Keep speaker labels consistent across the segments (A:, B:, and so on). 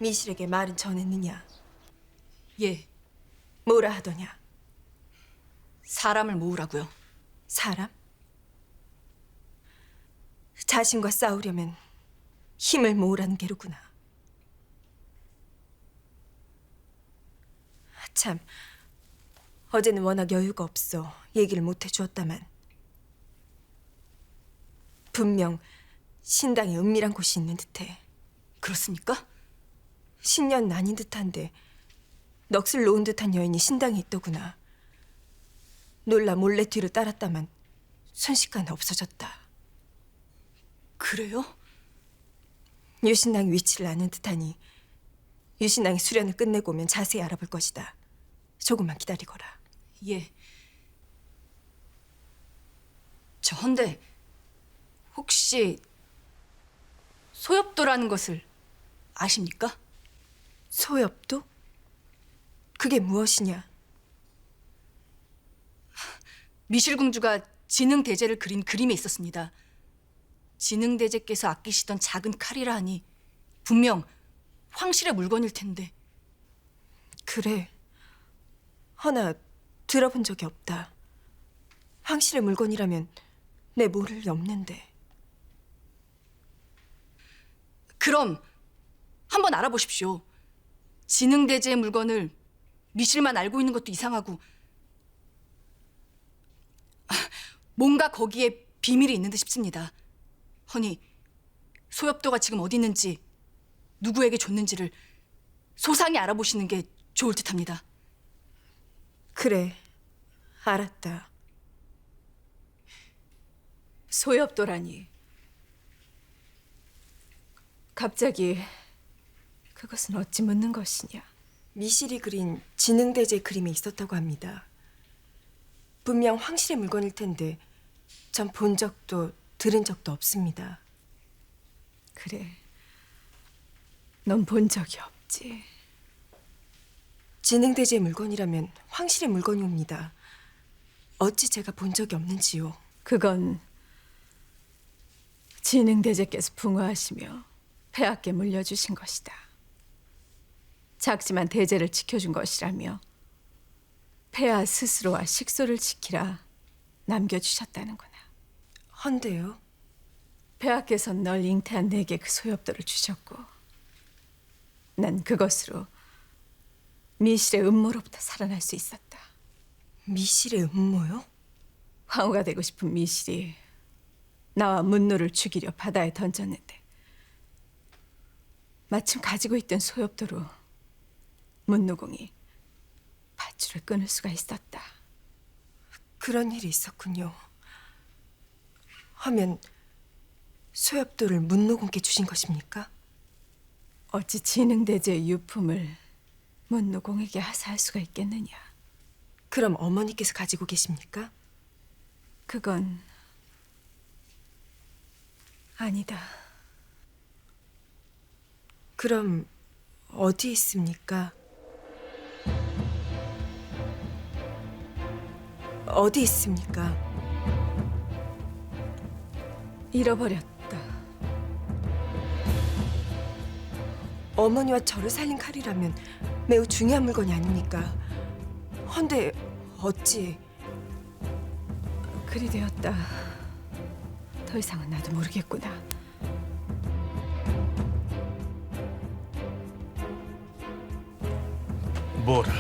A: 미실에게 말은 전했느냐?
B: 예,
A: 뭐라 하더냐?
B: 사람을 모으라고요.
A: 사람? 자신과 싸우려면 힘을 모으라는 게로구나. 참, 어제는 워낙 여유가 없어 얘기를 못 해주었다만 분명 신당에 은밀한 곳이 있는 듯해.
B: 그렇습니까?
A: 신년은 아닌 듯한데 넋을 놓은 듯한 여인이 신당에 있더구나. 놀라 몰래 뒤로 따랐다만 순식간에 없어졌다.
B: 그래요?
A: 유신당의 위치를 아는 듯하니 유신당이 수련을 끝내고 오면 자세히 알아볼 것이다. 조금만 기다리거라.
B: 예. 저 헌데 혹시 소엽도라는 것을 아십니까?
A: 소엽도? 그게 무엇이냐?
B: 미실공주가 진흥대제를 그린 그림에 있었습니다. 진흥대제께서 아끼시던 작은 칼이라 하니 분명 황실의 물건일 텐데.
A: 그래. 허나 들어본 적이 없다. 황실의 물건이라면 내 모를 리 없는데.
B: 그럼 한번 알아보십시오. 진흥대제의 물건을 미실만 알고 있는 것도 이상하고 뭔가 거기에 비밀이 있는 듯 싶습니다. 허니 소엽도가 지금 어디 있는지 누구에게 줬는지를 소상히 알아보시는 게 좋을 듯합니다.
A: 그래, 알았다.
C: 소엽도라니. 갑자기 그것은 어찌 묻는 것이냐?
A: 미실이 그린 진흥대제 그림이 있었다고 합니다. 분명 황실의 물건일 텐데 전 본 적도 들은 적도 없습니다.
C: 그래, 넌 본 적이 없지.
A: 진흥대제의 물건이라면 황실의 물건이옵니다. 어찌 제가 본 적이 없는지요?
C: 그건 진흥대제께서 풍화하시며 폐하께 물려주신 것이다. 작지만 대제를 지켜준 것이라며 폐하 스스로와 식소를 지키라 남겨주셨다는구나.
A: 헌데요?
C: 폐하께서는 널 잉태한 내게 그 소엽도를 주셨고 난 그것으로 미실의 음모로부터 살아날 수 있었다.
A: 미실의 음모요?
C: 황후가 되고 싶은 미실이 나와 문노를 죽이려 바다에 던졌는데 마침 가지고 있던 소엽도로 문노공이 밧줄을 끊을 수가 있었다.
A: 그런 일이 있었군요. 하면 소엽도를 문노공께 주신 것입니까?
C: 어찌 진흥대제의 유품을 문노공에게 하사할 수가 있겠느냐?
A: 그럼 어머니께서 가지고 계십니까?
C: 그건 아니다.
A: 그럼 어디 있습니까? 어디 있습니까?
C: 잃어버렸다.
A: 어머니와 저를 살린 칼이라면 매우 중요한 물건이 아닙니까? 헌데 어찌...
C: 그리 되었다. 더 이상은 나도 모르겠구나.
D: 뭐라?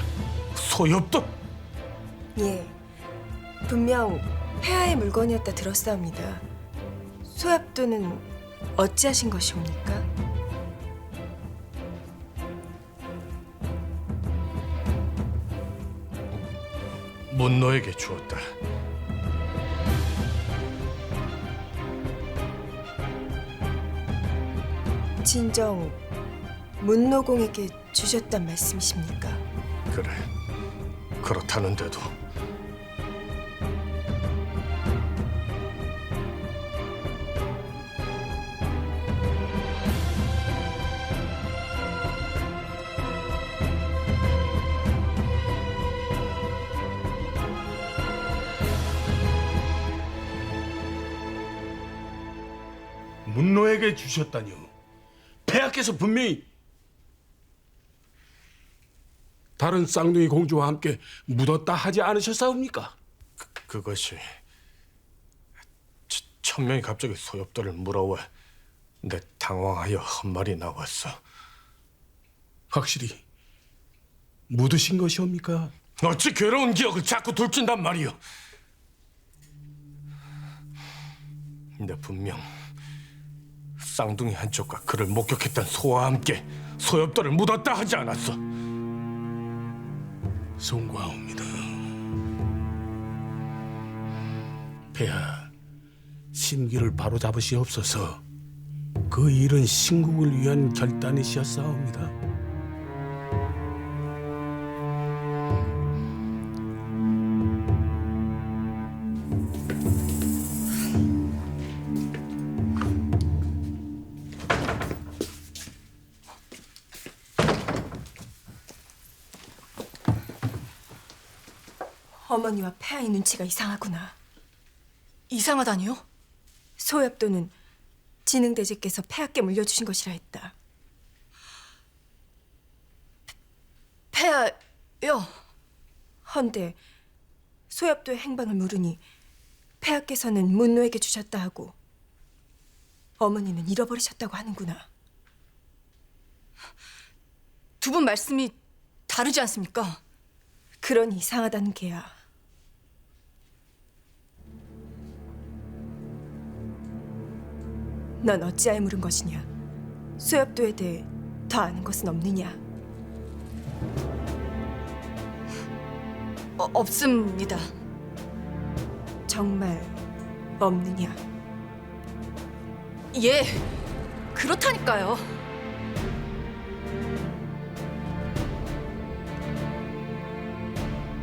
D: 소엽도?
A: 예, 분명 폐하의 물건이었다 들었사옵니다. 소엽도는 어찌하신 것이옵니까?
D: 문노에게 주었다.
A: 진정 문노공에게 주셨단 말씀이십니까?
D: 그래, 그렇다는데도 문노에게 주셨다니요. 폐하께서 분명히
E: 다른 쌍둥이 공주와 함께 묻었다 하지 않으셨사옵니까?
D: 그것이 천명이 갑자기 소엽돌을 물어와 내 당황하여 한 말이 나왔어.
E: 확실히 묻으신 것이옵니까?
D: 어찌 괴로운 기억을 자꾸 돌진단 말이오. 내 분명 쌍둥이 한쪽과 그를 목격했던 소와 함께 소엽돌을 묻었다 하지 않았어.
E: 송구하옵니다. 폐하, 심기를 바로잡으시옵소서. 그 일은 신국을 위한 결단이시었사옵니다.
A: 어머니와 폐하의 눈치가 이상하구나.
B: 이상하다니요?
A: 소엽도는 진흥대제께서 폐하께 물려주신 것이라 했다.
B: 폐하요.
A: 헌데 소엽도의 행방을 물으니 폐하께서는 문노에게 주셨다 하고 어머니는 잃어버리셨다고 하는구나.
B: 두 분 말씀이 다르지 않습니까?
A: 그러니 이상하다는 게야. 넌 어찌하여 물은 것이냐? 소엽도에 대해 더 아는 것은 없느냐?
B: 없습니다.
A: 정말 없느냐?
B: 예, 그렇다니까요.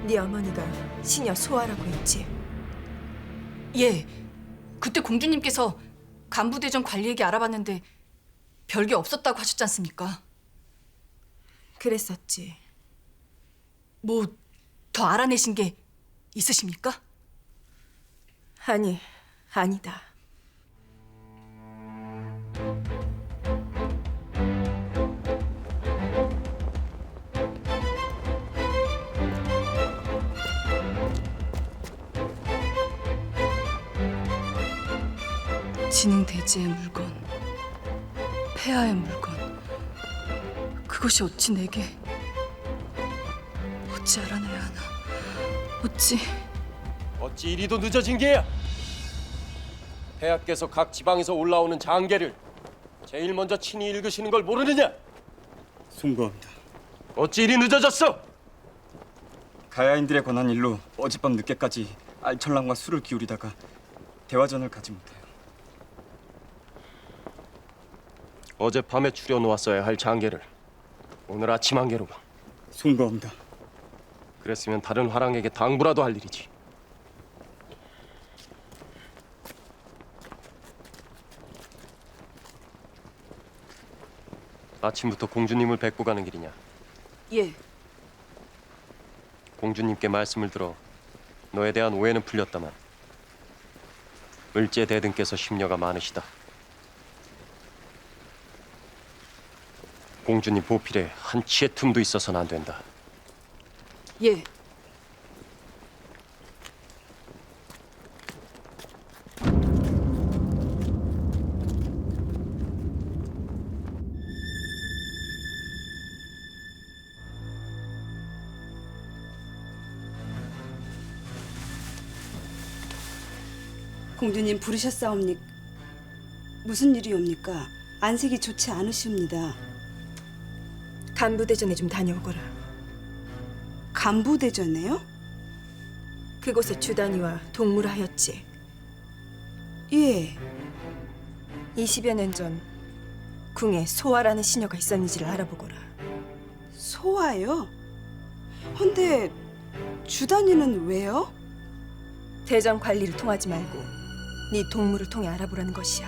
A: 네 어머니가 시녀 소아라고 했지?
B: 예, 그때 공주님께서 간부대전 관리 얘기 알아봤는데 별게 없었다고 하셨지 않습니까?
A: 그랬었지.
B: 뭐 더 알아내신 게 있으십니까?
A: 아니, 아니다.
B: 진흥대제의 물건, 폐하의 물건, 그것이 어찌 내게, 어찌 알아내야 하나,
F: 어찌 이리도 늦어진 게야? 폐하께서 각 지방에서 올라오는 장계를 제일 먼저 친히 읽으시는 걸 모르느냐?
G: 송구합니다.
F: 어찌 이리 늦어졌어?
G: 가야인들의 권한 일로 어젯밤 늦게까지 알철랑과 술을 기울이다가 대화전을 가지 못해요.
F: 어젯밤에 추려놓았어야 할 장계를 오늘 아침 한계로
G: 송구합니다.
F: 그랬으면 다른 화랑에게 당부라도 할 일이지. 아침부터 공주님을 뵙고 가는 길이냐?
B: 예,
F: 공주님께 말씀을 들어 너에 대한 오해는 풀렸다만 을제 대등께서 심려가 많으시다. 공주님 보필에 한치의 틈도 있어서는 안 된다.
B: 예.
H: 공주님 부르셨사옵니까? 무슨 일이옵니까? 안색이 좋지 않으시옵니다.
A: 간부대전에 좀 다녀오거라.
H: 간부대전에요?
A: 그곳에 주단이와 동무를 하였지.
H: 예.
A: 20여 년 전 궁에 소아라는 시녀가 있었는지를 알아보거라.
H: 소아요? 헌데 주단이는 왜요?
A: 대전 관리를 통하지 말고 네 동무를 통해 알아보라는 것이야.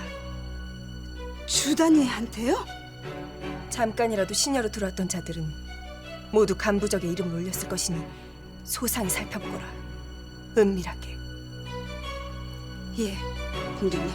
H: 주단이한테요?
A: 잠깐이라도 시녀로 들어왔던 자들은 모두 간부적의 이름을 올렸을 것이니 소상히 살펴보거라. 은밀하게.
H: 예, 공주님.